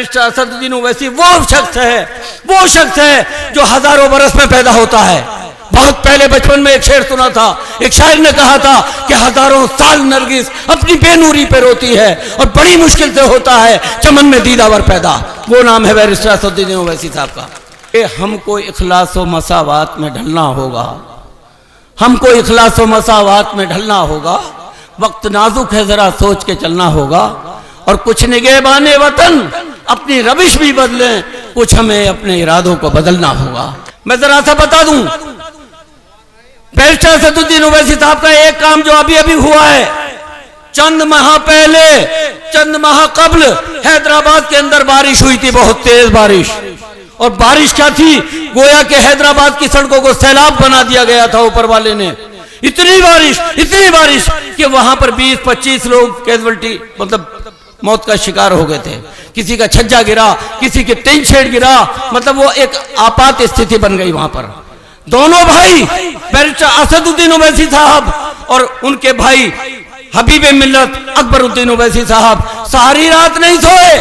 Barrister Asaduddin Owaisi वो शख्स है जो हजारों बरस में पैदा होता है। बहुत पहले बचपन में एक शेर सुना था, एक शायर ने कहा था कि हजारों साल नरगिस अपनी बेनूरी पे रोती है और बड़ी मुश्किल से होता है चमन में दीदावर पैदा। वो नाम है बैरिस्टर असदुद्दीन ओवैसी साहब का। कि हमको इखलास व मसावात में ढलना होगा, हमको इखलास व मसावात में ढलना होगा। वक्त नाजुक है, जरा सोच के चलना होगा। और कुछ निगहबाने वतन अपनी रविश भी बदलें, कुछ हमें अपने इरादों को बदलना होगा। मैं जरा सा बता दूं, बैरिस्टर असदुद्दीन ओवैसी साहब का एक काम जो अभी अभी हुआ है, चंद माह पहले, चंद माह कबल हैदराबाद के अंदर बारिश हुई थी, बहुत तेज बारिश। और बारिश क्या थी, गोया के हैदराबाद की सड़कों को सैलाब बना दिया गया था ऊपर वाले ने। इतनी बारिश कि वहां पर 20-25 लोग कैजुअल्टी मतलब मौत का शिकार हो गए थे। किसी का छज्जा गिरा, किसी के टिन शेड गिरा, मतलब वो एक आपात स्थिति बन गई वहां पर। दोनों भाई बैरिस्टर असदुद्दीन ओवैसी साहब और उनके भाई हबीब मिल्लत अकबरुद्दीन ओवैसी साहब सारी रात नहीं सोए।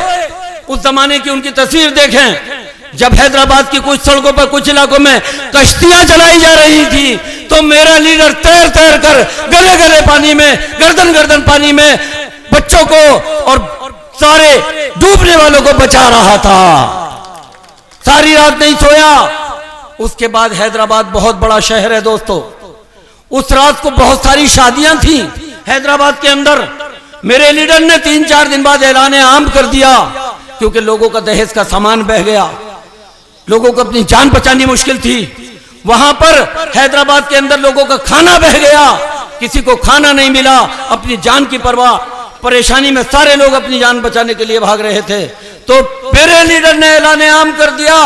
उस जमाने की उनकी तस्वीर देखें, जब हैदराबाद की कुछ सड़कों पर कुछ इलाकों में कश्तियां चलाई जा रही थी तो मेरा लीडर तैर तैर कर गले गले पानी में, गर्दन गर्दन पानी में बच्चों को और सारे डूबने वालों को बचा रहा था। सारी रात नहीं सोया। उसके बाद हैदराबाद बहुत बड़ा शहर है दोस्तों, उस रात को बहुत सारी शादियां थी हैदराबाद के अंदर। मेरे लीडर ने 3-4 दिन बाद ऐलान आम कर दिया, क्योंकि लोगों का दहेज का सामान बह गया, लोगों को अपनी जान बचानी मुश्किल थी। वहां पर हैदराबाद के अंदर लोगों का खाना बह गया, किसी को खाना नहीं मिला। अपनी जान की परवाह, परेशानी में सारे लोग अपनी जान बचाने के लिए भाग रहे थे। तो मेरे लीडर ने ऐलान आम कर दिया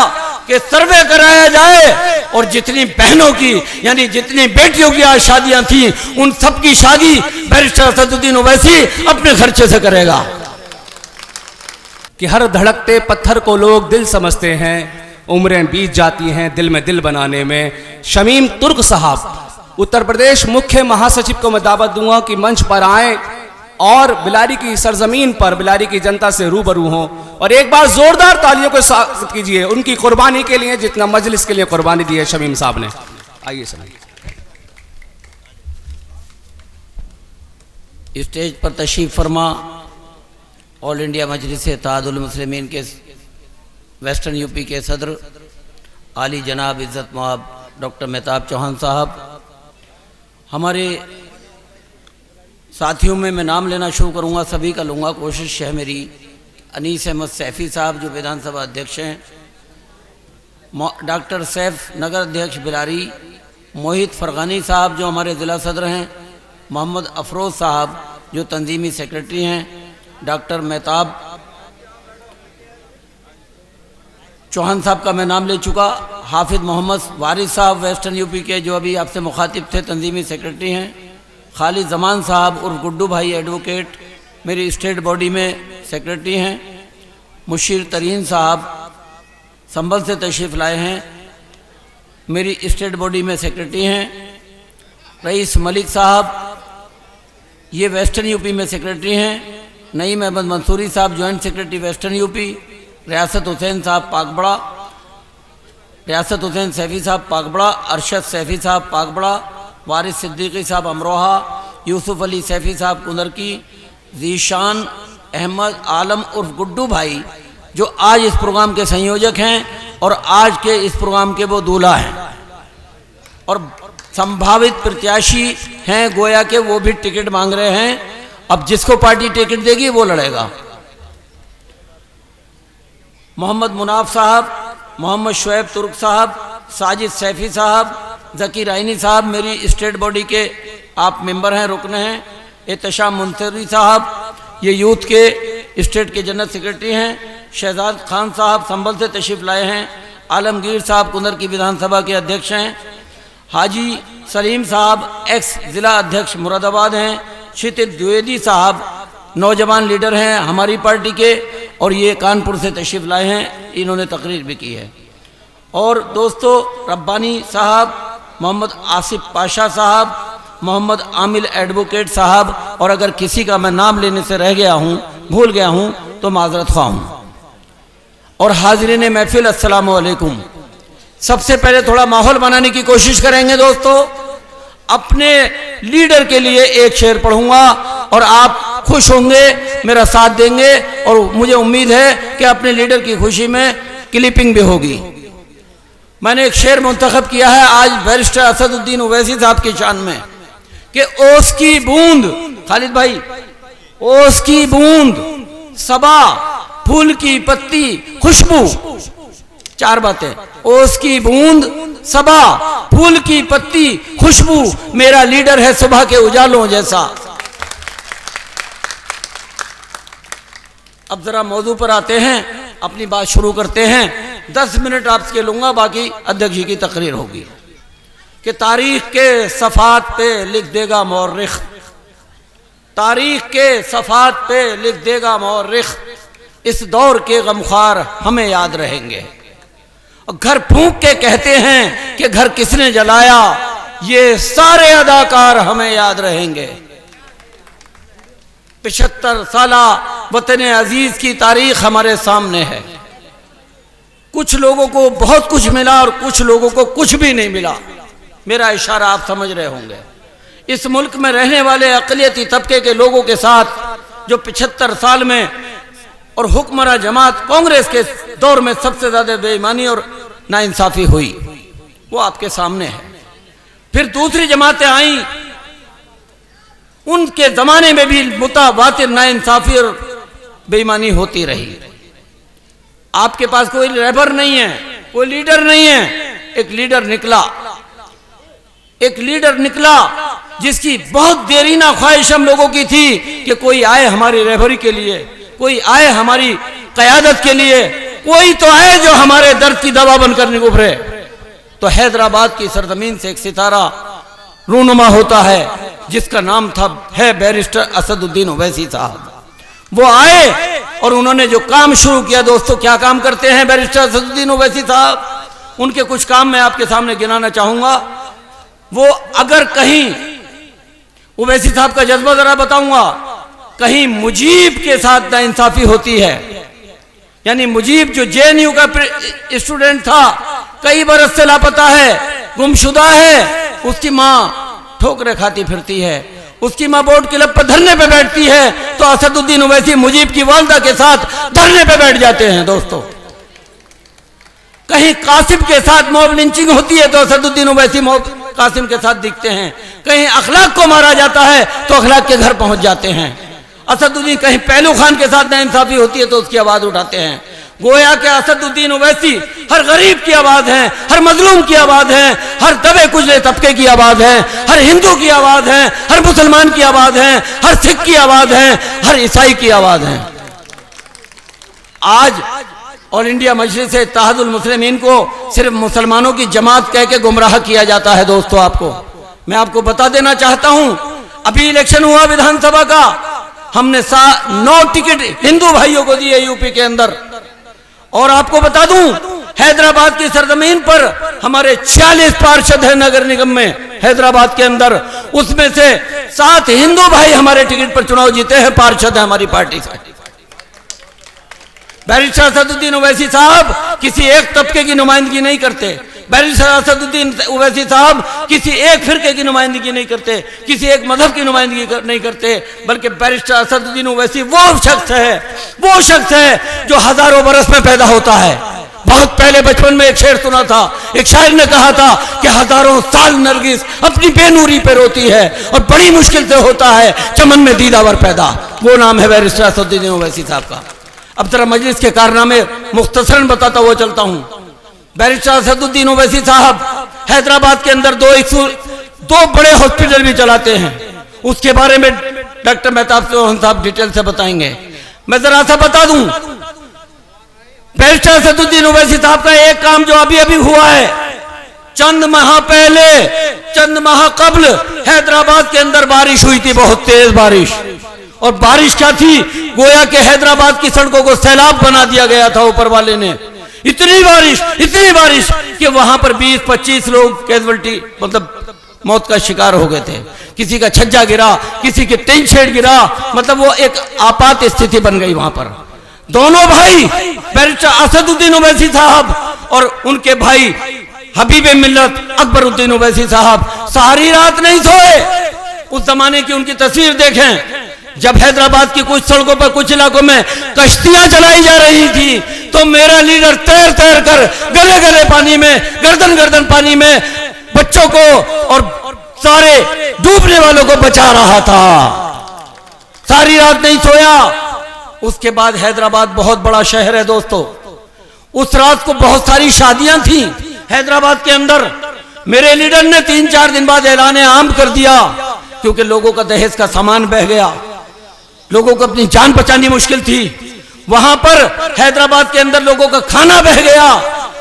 कि सर्वे कराया जाए और जितनी बहनों की यानी जितनी बेटियों की आज शादियां थी उन सबकी शादी बैरिस्टर असदुद्दीन ओवैसी अपने खर्चे से करेगा। कि हर धड़कते पत्थर को लोग दिल समझते हैं, उम्रें बीत जाती हैं दिल में दिल बनाने में। शमीम तुर्क साहब, उत्तर प्रदेश मुख्य महासचिव को मैं दावत दूंगा कि मंच पर आएं और बिलारी की सरजमीन पर बिलारी की जनता से रूबरू हों। और एक बार जोरदार तालियों के साथ कीजिए उनकी कुर्बानी के लिए, जितना मजलिस के लिए कुर्बानी दी है शमीम साहब ने। आइए सुनिए। स्टेज पर तशरीफ फरमा ऑल इंडिया मजलिस इत्तेहादुल मुस्लिमीन के वेस्टर्न यूपी के सदर आली जनाब इज़्ज़त मआब डॉक्टर मेहताब चौहान साहब। हमारे साथियों में मैं नाम लेना शुरू करूंगा, सभी का लूँगा, कोशिश है मेरी। अनीस अहमद सैफ़ी साहब जो विधानसभा अध्यक्ष हैं, डॉक्टर सैफ नगर अध्यक्ष बिलारी, मोहित फरगानी साहब जो हमारे ज़िला सदर हैं, मोहम्मद अफरोज़ साहब जो तंजीमी सेक्रेटरी हैं, डॉक्टर मेहताब चौहान साहब का मैं नाम ले चुका, हाफिज़ मोहम्मद वारिस साहब वेस्टर्न यूपी के जो अभी आपसे मुखातिब थे तंजीमी सेक्रेटरी हैं, खालिद जमान साहब उर्फ गुड्डू भाई एडवोकेट मेरी स्टेट बॉडी में सेक्रेटरी हैं, मुशीर तरीन साहब संभल से तशरीफ़ लाए हैं, मेरी स्टेट बॉडी में सेक्रेटरी हैं, रईस मलिक साहब ये वेस्टर्न यूपी में सेक्रेटरी हैं, नईम अहमद मंसूरी साहब जॉइंट सेक्रेटरी वेस्टर्न यूपी, रियासत हुसैन साहब पाकबड़ा, रियासत हुसैन सैफ़ी साहब पाकबड़ा, अरशद सैफ़ी साहब पाकबड़ा, वारिस सिद्दीकी साहब अमरोहा, यूसुफ अली सैफ़ी साहब कुंदरकी, ज़ीशान अहमद आलम उर्फ गुड्डू भाई जो आज इस प्रोग्राम के संयोजक हैं और आज के इस प्रोग्राम के वो दूल्हा हैं और संभावित प्रत्याशी हैं, गोया के वो भी टिकट मांग रहे हैं। अब जिसको पार्टी टिकट देगी वो लड़ेगा। मोहम्मद मुनाफ साहब, मोहम्मद शुएब तुर्क साहब, साजिद सैफ़ी साहब, ज़की राइनी साहब मेरी स्टेट बॉडी के आप मेंबर हैं, रुकन हैं, एहतशाम मुंसरी साहब ये यूथ के स्टेट के जनरल सेक्रेटरी हैं, शहजाद खान साहब संभल से तशरीफ़ लाए हैं, आलमगीर साहब कुंदर की विधानसभा के अध्यक्ष हैं, हाजी सलीम साहब एक्स ज़िला अध्यक्ष मुरादाबाद हैं, क्षितिज द्विवेदी साहब नौजवान लीडर हैं हमारी पार्टी के और ये कानपुर से तशरीफ़ लाए हैं, इन्होंने तकरीर भी की है। और दोस्तों रब्बानी साहब, मोहम्मद आसिफ पाशा साहब, मोहम्मद आमिल एडवोकेट साहब, और अगर किसी का मैं नाम लेने से रह गया हूँ, भूल गया हूँ तो माजरत ख्वाह हूँ। और हाज़रीन महफिल, अस्सलाम वालेकुम। सबसे पहले थोड़ा माहौल बनाने की कोशिश करेंगे दोस्तों। अपने लीडर के लिए एक शेर पढ़ूंगा और आप खुश होंगे, मेरा साथ देंगे, और मुझे उम्मीद है कि अपने लीडर की खुशी में क्लिपिंग भी होगी। मैंने एक शेर मुंतखब किया है आज बैरिस्टर असदुद्दीन ओवैसी साहब की शान में कि ओस की बूंद, खालिद भाई, ओस की बूंद, सबा, फूल की पत्ती, खुशबू, चार बातें। ओस की बूंद, सबा, फूल की पत्ती, खुशबू, मेरा लीडर है सुबह के उजालों जैसा। अब जरा मौजू पर आते हैं, अपनी बात शुरू करते हैं। 10 मिनट आपसे लूंगा, बाकी अध्यक्ष जी की तकरीर होगी कि तारीख के सफ़ात पे लिख देगा मौर्रिख, तारीख के सफ़ात पे लिख देगा मौर्रिख, इस दौर के गमख्वार हमें याद रहेंगे। और घर फूंक के कहते हैं कि घर किसने जलाया, ये सारे अदाकार हमें याद रहेंगे। 75 साला वतन अजीज की तारीख हमारे सामने है। कुछ लोगों को बहुत कुछ मिला और कुछ लोगों को कुछ भी नहीं मिला। मेरा इशारा आप समझ रहे होंगे। इस मुल्क में रहने वाले अक़लियती तबके के लोगों के साथ जो 75 साल में और हुक्मरान जमात कांग्रेस के दौर में सबसे ज्यादा बेईमानी और नाइंसाफी हुई, वो आपके सामने है। फिर दूसरी जमातें आई, उनके जमाने में भी मुतावातिर नाइंसाफी और बेईमानी होती रही। आपके पास कोई रहबर नहीं है, कोई लीडर नहीं है। एक लीडर निकला, एक लीडर निकला जिसकी बहुत देरीना ख्वाहिश हम लोगों की थी कि कोई आए हमारी रहबरी के लिए, कोई आए हमारी क़यादत के लिए, कोई तो आए जो हमारे दर्द की दवा बनकर उभरे। तो हैदराबाद की सरजमीन से एक सितारा रूनुमा होता है जिसका नाम था बैरिस्टर असदुद्दीन ओवैसी साहब। वो आए और उन्होंने जो काम शुरू किया, दोस्तों क्या काम करते हैं बैरिस्टर असदुद्दीन ओवैसी साहब, उनके कुछ काम मैं आपके सामने गिनाना चाहूंगा। वो अगर कहीं, ओवैसी साहब का जज्बा जरा बताऊंगा, कहीं मुजीब के साथ नाइंसाफी होती है, यानी मुजीब जो JNU का स्टूडेंट था, कई बरस से लापता है, गुमशुदा है, उसकी माँ ठोकरें खाती फिरती है, उसकी माँ बोर्ड क्लब पर धरने पे बैठती है, तो असदुद्दीन ओवैसी मुजीब की वालदा के साथ धरने पे बैठ जाते हैं। दोस्तों कहीं कासिम के साथ मॉब लिंचिंग होती है तो असदुद्दीन ओवैसी कासिम के साथ दिखते हैं। कहीं अखलाक को मारा जाता है तो अखलाक के घर पहुंच जाते हैं। असदुद्दीन, कहीं पहलू खान के साथ नाइंसाफी होती है तो उसकी आवाज उठाते हैं। गोया के असदुद्दीन ओवैसी हर गरीब की आवाज है, हर मजलूम की आवाज है, हर दबे कुचले तबके की आवाज है, हर हिंदू की आवाज है, हर मुसलमान की आवाज है, हर सिख की आवाज है, हर ईसाई की आवाज है। आज ऑल इंडिया मजलिस इत्तेहादुल मुस्लिमीन को सिर्फ मुसलमानों की जमात कह के गुमराह किया जाता है। दोस्तों मैं आपको बता देना चाहता हूं, अभी इलेक्शन हुआ विधानसभा का, हमने 9 टिकट हिंदू भाइयों को दिए यूपी के अंदर। और आपको बता दूं, हैदराबाद की सरजमीन पर हमारे 46 पार्षद हैं नगर निगम में हैदराबाद के अंदर, उसमें से 7 हिंदू भाई हमारे टिकट पर चुनाव जीते हैं, पार्षद है हमारी पार्टी से। बैरिस्टर असदुद्दीन ओवैसी साहब किसी एक तबके की नुमाइंदगी नहीं करते। बैरिस्टर असदुद्दीन ओवैसी साहब किसी एक फिरके की नुमाइंदगी नहीं करते, किसी एक मजहब की नुमाइंदगी नहीं करते, बल्कि बैरिस्टर असदुद्दीन ओवैसी वो शख्स है जो हजारों बरस में पैदा होता है। बहुत पहले बचपन में एक शेर सुना था, एक शायर ने कहा था कि हजारों साल नरगिस अपनी बेनूरी पे रोती है और बड़ी मुश्किल से होता है चमन में दीदावर पैदा। वो नाम है बैरिस्टर असदुद्दीन ओवैसी साहब का। अब जरा मजलिस के कारनामे मुख्तसरन बताता हुआ चलता हूं। बैरिस्टर असदुद्दीन ओवैसी साहब हैदराबाद के अंदर 2 बड़े हॉस्पिटल भी चलाते हैं, उसके बारे में डॉक्टर मेहताब चौहान साहब डिटेल से बताएंगे। मैं जरा सा बता दूं, बैरिस्टर असदुद्दीन ओवैसी साहब का एक काम जो अभी अभी हुआ है, चंद माह पहले, चंद माह कबल हैदराबाद के अंदर बारिश हुई थी, बहुत तेज बारिश। और बारिश क्या थी, गोया के हैदराबाद की सड़कों को सैलाब बना दिया गया था ऊपर वाले ने। इतनी बारिश कि वहां पर 20-25 लोग कैजुअल्टी, मतलब मौत का शिकार हो गए थे। किसी का छज्जा गिरा, किसी के टिन शेड गिरा, मतलब वो एक आपात स्थिति बन गई वहां पर। दोनों भाई बैरिस्टर असदुद्दीन ओवैसी साहब और उनके भाई हबीब मिल्लत अकबरुद्दीन ओवैसी साहब सारी रात नहीं सोए। उस जमाने की उनकी तस्वीर देखें, जब हैदराबाद की कुछ सड़कों पर कुछ इलाकों में कश्तियां चलाई जा रही थी तो मेरा लीडर तैर तैर कर गले गले पानी में, गर्दन गर्दन पानी में बच्चों को और सारे डूबने वालों को बचा रहा था। सारी रात नहीं सोया। उसके बाद हैदराबाद बहुत बड़ा शहर है दोस्तों, उस रात को बहुत सारी शादियां थी हैदराबाद के अंदर। मेरे लीडर ने 3-4 दिन बाद ऐलान आम कर दिया, क्योंकि लोगों का दहेज का सामान बह गया, लोगों को अपनी जान बचानी मुश्किल थी। वहां पर हैदराबाद के अंदर लोगों का खाना बह गया,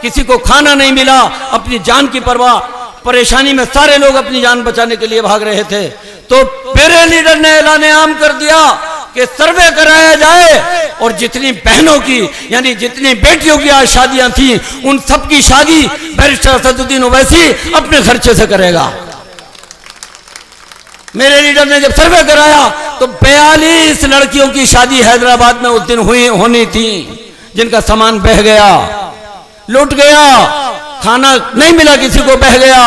किसी को खाना नहीं मिला, अपनी जान की परवाह, परेशानी में सारे लोग अपनी जान बचाने के लिए भाग रहे थे। तो मेरे लीडर ने ऐलान आम कर दिया कि सर्वे कराया जाए और जितनी बहनों की यानी जितनी बेटियों की आज शादियां थी उन सबकी शादी बैरिस्टर असदुद्दीन ओवैसी अपने खर्चे से करेगा। मेरे लीडर ने जब सर्वे कराया तो 42 लड़कियों की शादी हैदराबाद में उस दिन होनी थी, जिनका सामान बह गया, लूट गया, खाना नहीं मिला, किसी को बह गया।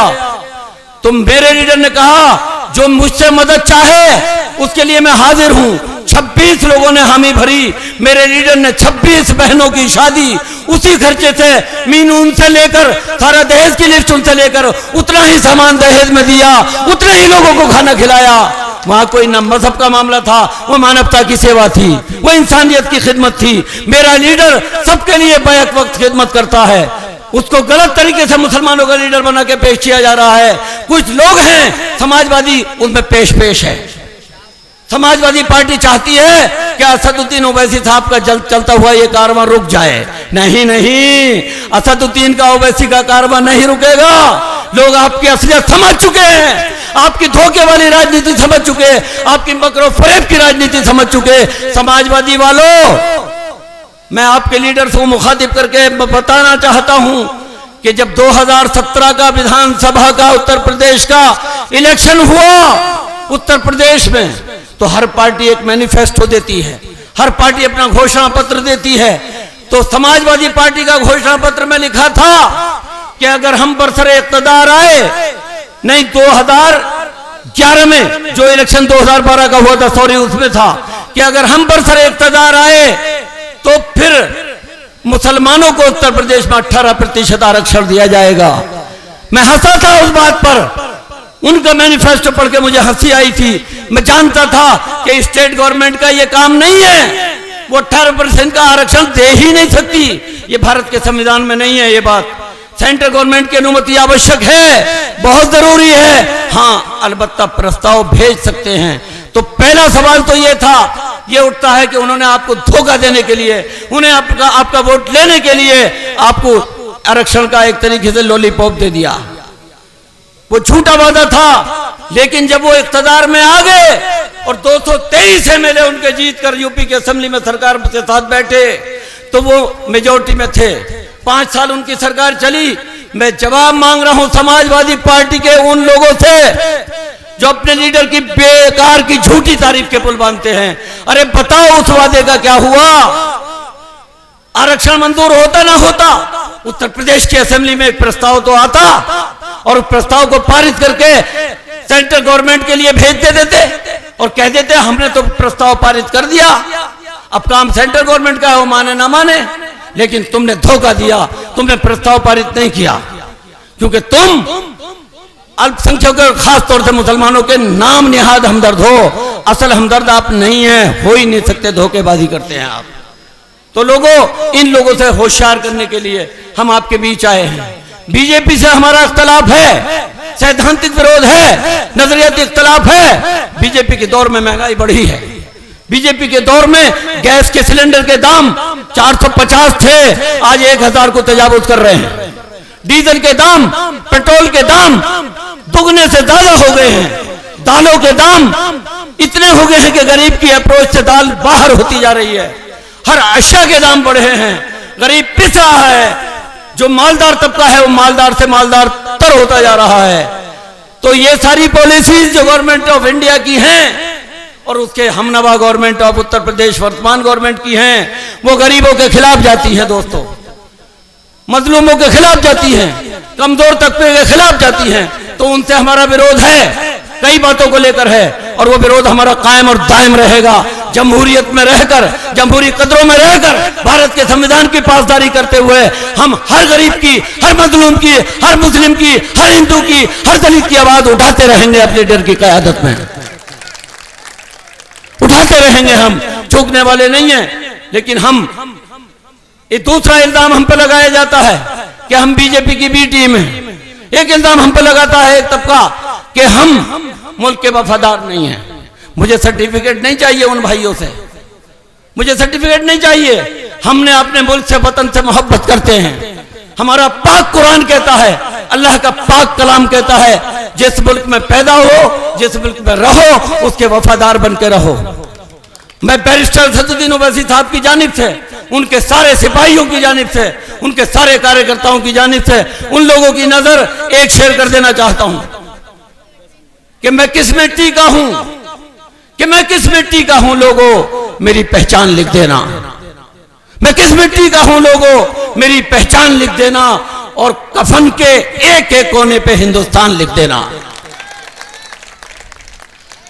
तो मेरे लीडर ने कहा जो मुझसे मदद चाहे उसके लिए मैं हाजिर हूं। 26 लोगों ने हामी भरी। मेरे लीडर ने 26 बहनों की शादी उसी खर्चे से, मीनू उनसे लेकर सारा दहेज की लिस्ट उनसे लेकर उतना ही सामान दहेज में दिया, उतने ही लोगों को खाना खिलाया। वहां कोई न मजहब का मामला था, वो मानवता की सेवा थी, वो इंसानियत की खिदमत थी। मेरा लीडर सबके लिए बैक वक्त खिदमत करता है। उसको गलत तरीके से मुसलमानों का लीडर बना के पेश किया जा रहा है। कुछ लोग हैं समाजवादी, उनमें पेश है। समाजवादी पार्टी चाहती है कि असदुद्दीन ओवैसी साहब का चलता हुआ ये कारवां रुक जाए। नहीं नहीं, असदुद्दीन का ओवैसी का कारवां नहीं रुकेगा। लोग आपकी असलियत समझ चुके हैं, आपकी धोखे वाली राजनीति समझ चुके, आपकी मकरो फरेब की राजनीति समझ चुके। समाजवादी वालों, मैं आपके लीडर को मुखातिब करके बताना चाहता हूं कि जब 2017 का विधानसभा का उत्तर प्रदेश का इलेक्शन हुआ उत्तर प्रदेश में, तो हर पार्टी एक मैनिफेस्टो देती है, हर पार्टी अपना घोषणा पत्र देती है। तो समाजवादी पार्टी का घोषणा पत्र में लिखा था कि अगर हम बरसरे इक़्तिदार आए, नहीं 2011 में जो इलेक्शन 2012 का हुआ था, सॉरी उसमें था कि अगर हम बरसरे इक़्तिदार आए तो फिर मुसलमानों को उत्तर प्रदेश में 18% आरक्षण दिया जाएगा। मैं हंसा था उस बात पर, उनका मैनिफेस्टो पढ़ के मुझे हंसी आई थी। मैं जानता था कि स्टेट गवर्नमेंट का ये काम नहीं है, वो 18% का आरक्षण दे ही नहीं सकती। ये भारत के संविधान में नहीं है। ये बात सेंट्रल गवर्नमेंट की अनुमति आवश्यक है, बहुत जरूरी है। हाँ, अलबत्ता प्रस्ताव भेज सकते हैं। तो पहला सवाल तो ये था, ये उठता है कि उन्होंने आपको धोखा देने के लिए, उन्हें आपका वोट लेने के लिए आपको आरक्षण का एक तरीके से लॉलीपॉप दे दिया। वो झूठा वादा था। लेकिन जब वो इक़्तिदार में आ गए और 223 एमएलए उनके जीत कर यूपी की असेंबली में सरकार के साथ बैठे, तो वो मेजोरिटी में थे। 5 साल उनकी सरकार चली। मैं जवाब मांग रहा हूं समाजवादी पार्टी के उन लोगों से जो अपने लीडर की बेकार की झूठी तारीफ के पुल बांधते हैं। अरे बताओ उस वादे का क्या हुआ? आरक्षण मंजूर होता ना होता, उत्तर प्रदेश की असेंबली में एक प्रस्ताव तो आता और उस प्रस्ताव को पारित करके सेंट्रल गवर्नमेंट के लिए भेज देते और कह देते हमने तो प्रस्ताव पारित कर दिया, अब काम सेंट्रल गवर्नमेंट का है, वो माने ना माने। लेकिन तुमने धोखा दिया, तुमने प्रस्ताव पारित नहीं किया, क्योंकि तुम अल्पसंख्यकों, खास तौर से मुसलमानों के नाम निहाद हमदर्द हो। असल हमदर्द आप नहीं है, हो ही नहीं सकते, धोखेबाजी करते हैं आप। तो लोगों, इन लोगों से होशियार करने के लिए हम आपके बीच आए हैं। बीजेपी से हमारा इख्तलाफ है, सैद्धांतिक विरोध है, नजरियाती इख्तलाफ है। बीजेपी के दौर में महंगाई बढ़ी है। बीजेपी के दौर में गैस के सिलेंडर के दाम 450 थे, आज 1000 को तजावुज कर रहे हैं। डीजल के दाम, पेट्रोल के दाम दुगने से ज्यादा हो गए हैं। दालों के दाम इतने हो गए हैं कि गरीब की अप्रोच से दाल बाहर होती जा रही है। हर अशिया के दाम बढ़े हैं, गरीब पिस रहा है। जो मालदार तबका है वो मालदार से मालदार तर होता जा रहा है। तो ये सारी पॉलिसीज जो गवर्नमेंट ऑफ इंडिया की हैं और उसके हमनवा गवर्नमेंट ऑफ उत्तर प्रदेश वर्तमान गवर्नमेंट की हैं, वो गरीबों के खिलाफ जाती हैं दोस्तों, मजलूमों के खिलाफ जाती हैं, कमजोर तबके के खिलाफ जाती हैं। तो उनसे हमारा विरोध है, कई बातों को लेकर है, और वो विरोध हमारा कायम और दायम रहेगा। जमहूरियत में रहकर, जमहूरी कदरों में रहकर, भारत के संविधान की पासदारी करते हुए हम हर गरीब की, हर मजलूम की, हर मुस्लिम की, हर हिंदू की, हर दलित की आवाज उठाते रहेंगे। अपने लीडर की क़यादत में उठाते रहेंगे, हम झुकने वाले नहीं हैं। लेकिन हम, ये दूसरा इल्जाम हम पे लगाया जाता है कि हम बीजेपी की बी टीम है। एक इल्जाम हम पे लगाता है एक तबका कि हम मुल्क के वफादार नहीं हैं। मुझे सर्टिफिकेट नहीं चाहिए उन भाइयों से, मुझे सर्टिफिकेट नहीं चाहिए। हमने अपने मुल्क से, वतन से मोहब्बत करते हैं। हमारा पाक कुरान कहता है, अल्लाह का पाक कलाम कहता है, जिस मुल्क में पैदा हो, जिस मुल्क में रहो, उसके वफादार बन के रहो। मैं बैरिस्टर सदुद्दीन ओवैसी साहब की जानिब से, उनके सारे सिपाहियों की जानिब से, उनके सारे कार्यकर्ताओं की जानिब से उन लोगों की नजर एक शेयर कर देना चाहता हूं कि मैं किस मिट्टी का हूं, कि मैं किस मिट्टी का हूं। लोगों, मेरी पहचान लिख देना। मैं किस मिट्टी का हूं लोगों, मेरी पहचान लिख देना, और कफन के एक एक कोने पे हिंदुस्तान लिख देना।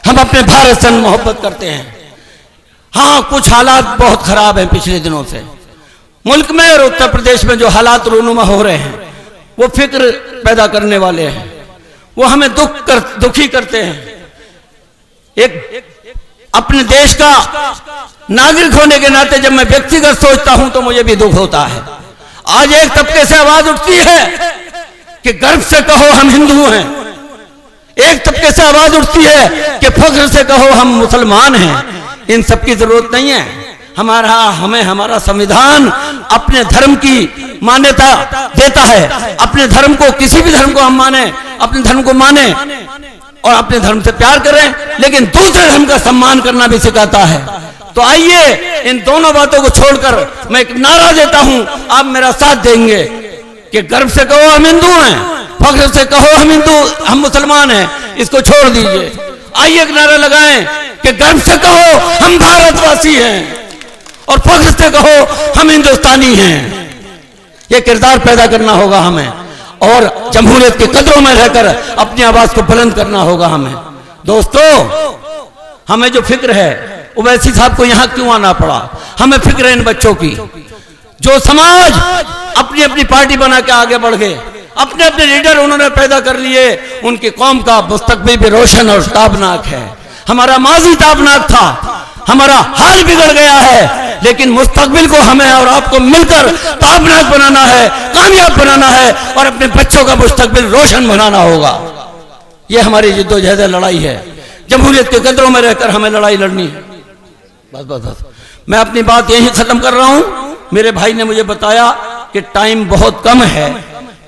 हम अपने भारत से मोहब्बत करते हैं। हाँ, कुछ हालात बहुत खराब हैं पिछले दिनों से मुल्क में और उत्तर प्रदेश में। जो हालात रूनुमा हो रहे हैं वो फिक्र पैदा करने वाले हैं, वो हमें दुखी करते हैं। एक अपने देश का नागरिक होने के नाते जब मैं व्यक्तिगत सोचता हूं तो मुझे भी दुख होता है। आज एक तबके से आवाज उठती है कि गर्व से कहो हम हिंदू हैं, एक तबके से आवाज उठती है कि फख्र से कहो हम मुसलमान हैं। इन सब की जरूरत नहीं है। हमें हमारा संविधान अपने धर्म की मान्यता देता है। अपने धर्म को, किसी भी धर्म को हम माने, अपने धर्म को माने और अपने धर्म से प्यार करें, लेकिन दूसरे धर्म का सम्मान करना भी सिखाता है। तो आइए इन दोनों बातों को छोड़कर मैं एक नारा देता हूं, आप मेरा साथ देंगे कि गर्व से कहो हम हिंदू हैं, फख्र से कहो हम मुसलमान हैं। इसको छोड़ दीजिए। आइए एक नारा लगाएं कि गर्व से कहो हम भारतवासी हैं और फख्र से कहो हम हिंदुस्तानी हैं। यह किरदार पैदा करना होगा हमें, और जमहूरियत के कदरों में रहकर अपनी आवाज को बुलंद करना होगा हमें। दोस्तों, हमें जो फिक्र है, ओवैसी साहब को यहां क्यों आना पड़ा, हमें फिक्र है इन बच्चों की। जो समाज अपनी अपनी पार्टी बना के आगे बढ़ गए, अपने अपने लीडर उन्होंने पैदा कर लिए, उनकी कौम का मुस्तकबिल भी रोशन और ताबनाक है। हमारा माजी ताबनाक था, हमारा हाल बिगड़ गया है, लेकिन मुस्तकबिल को हमें और आपको मिलकर ताबनाक बनाना है, कामयाब बनाना है, और अपने बच्चों का मुस्तकबिल रोशन बनाना होगा। यह हमारी जिद्दोजहद लड़ाई है। जमहूरियत के कदरों में रहकर हमें लड़ाई लड़नी है। बस मैं अपनी बात यहीं खत्म कर रहा हूं। मेरे भाई ने मुझे बताया कि टाइम बहुत कम है,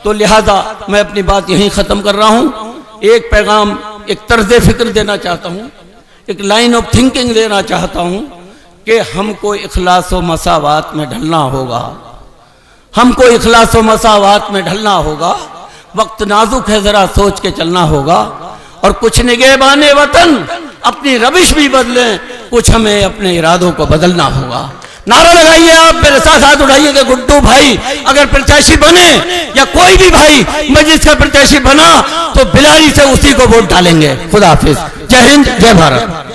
तो लिहाजा मैं अपनी बात यहीं खत्म कर रहा हूं। एक पैगाम, एक तर्ज फिक्र देना चाहता हूं, एक लाइन ऑफ थिंकिंग देना चाहता हूं कि हमको इखलास व मसावात में ढलना होगा। हमको इखलास व मसावात में ढलना होगा। वक्त नाजुक है, जरा सोच के चलना होगा। और कुछ निगहबाने वतन अपनी रविश भी बदलें, कुछ हमें अपने इरादों को बदलना होगा। नारा लगाइए, आप मेरे साथ हाथ उठाइए कि गुड्डू भाई अगर प्रत्याशी बने, या कोई भी भाई मजलिस का प्रत्याशी बना, तो बिलारी से उसी को वोट डालेंगे। खुदा हाफिज। जय हिंद, जय भारत।